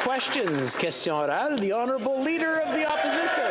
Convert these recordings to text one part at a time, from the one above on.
questions. Question orale, the Honourable Leader of the Opposition.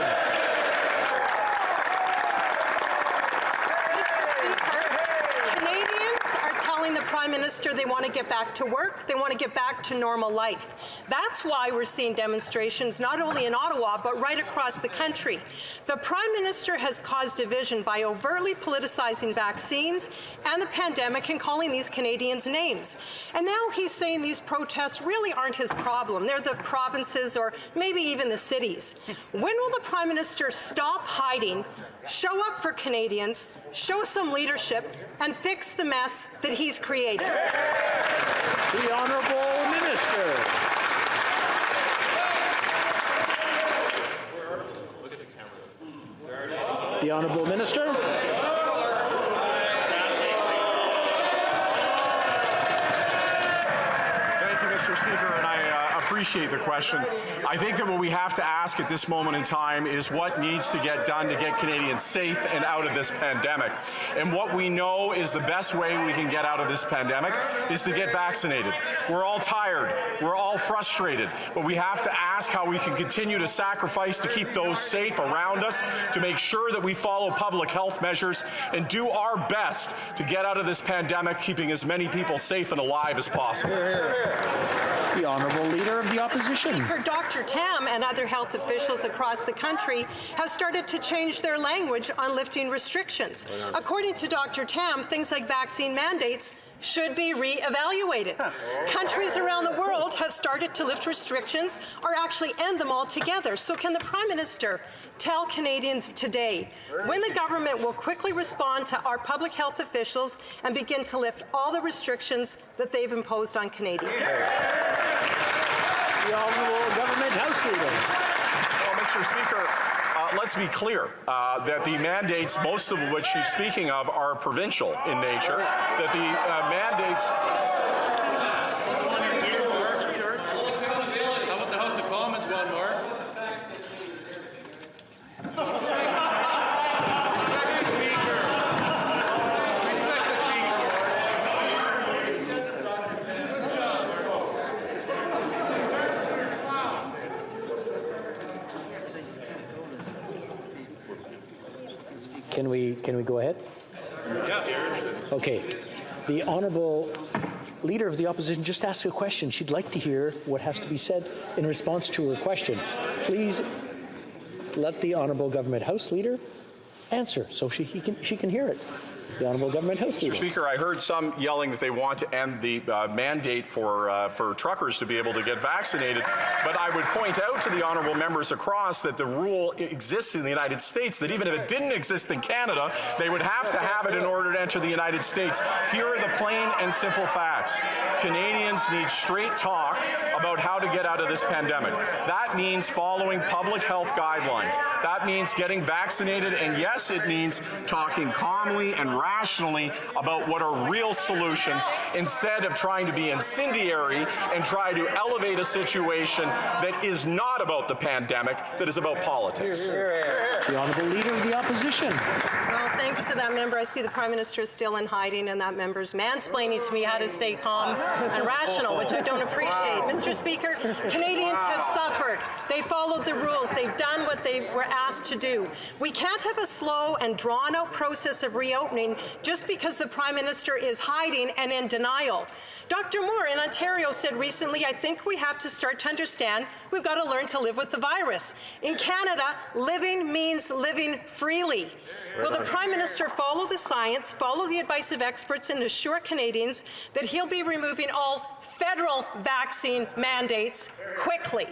The Prime Minister they want to get back to work, they want to get back to normal life. That's why we're seeing demonstrations not only in Ottawa but right across the country. The Prime Minister has caused division by overtly politicizing vaccines and the pandemic and calling these Canadians names. And now he's saying these protests really aren't his problem. They're the provinces or maybe even the cities. When will the Prime Minister stop hiding, show up for Canadians, show some leadership, and fix the mess that he's created? The Honourable Minister. The Honourable Minister. Thank you, Mr. Speaker, and I appreciate the question. I think that what we have to ask at this moment in time is what needs to get done to get Canadians safe and out of this pandemic. And what we know is the best way we can get out of this pandemic is to get vaccinated. We're all tired. We're all frustrated. But we have to ask how we can continue to sacrifice to keep those safe around us, to make sure that we follow public health measures and do our best to get out of this pandemic, keeping as many people safe and alive as possible. The Honourable Leader of the Opposition. Speaker, Dr. Tam and other health officials across the country have started to change their language on lifting restrictions. According to Dr. Tam, things like vaccine mandates should be re-evaluated. Countries around the world have started to lift restrictions or actually end them altogether. So can the Prime Minister tell Canadians today when the government will quickly respond to our public health officials and begin to lift all the restrictions that they've imposed on Canadians? The Honourable Government House Leader. Well, Mr. Speaker, let's be clear that the mandates, most of which she's speaking of, are provincial in nature, that the mandates... How about the House of Commons one more? Can we go ahead? Okay. The Honourable Leader of the Opposition just asked a question. She'd like to hear what has to be said in response to her question. Please let the Honourable Government House Leader answer so she can hear it. The Honourable Government House Leader. Mr. Speaker, I heard some yelling that they want to end the mandate for truckers to be able to get vaccinated, but I would point out to the honourable members across that the rule exists in the United States, that even if it didn't exist in Canada, they would have to have it in order to enter the United States. Here are the plain and simple facts. Canadians need straight talk about how to get out of this pandemic. That means following public health guidelines. That means getting vaccinated, and yes, it means talking calmly and rationally about what are real solutions instead of trying to be incendiary and try to elevate a situation that is not about the pandemic, that is about politics. The Honourable Leader of the Opposition. Well, thanks to that member, I see the Prime Minister is still in hiding, and that member's mansplaining to me how to stay calm and rational, which I don't appreciate. Mr. Speaker, Canadians have suffered. They followed the rules. They've done what they were asked to do. We can't have a slow and drawn-out process of reopening just because the Prime Minister is hiding and in denial. Dr. Moore in Ontario said recently, I think we have to start to understand we've got to learn to live with the virus. In Canada, living means living freely. Will the Prime Minister follow the science, follow the advice of experts, and assure Canadians that he'll be removing all federal vaccine mandates quickly?